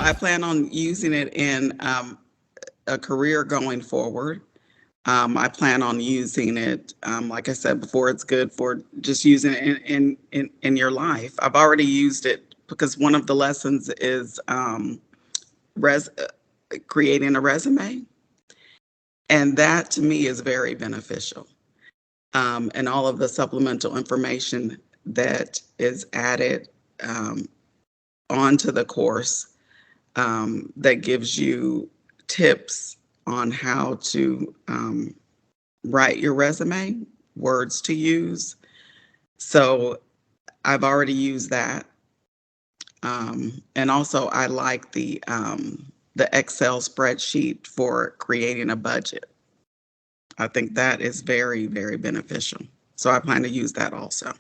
I plan on using it in a career going forward. I plan on using it, like I said before, it's good for just using it in your life. I've already used it because one of the lessons is res- creating a resume. And that to me is very beneficial. And all of the supplemental information that is added um, onto the course that gives you tips on how to write your resume, words to use. So I've already used that. And also, I like the Excel spreadsheet for creating a budget. I think that is very, very beneficial. So I plan to use that also.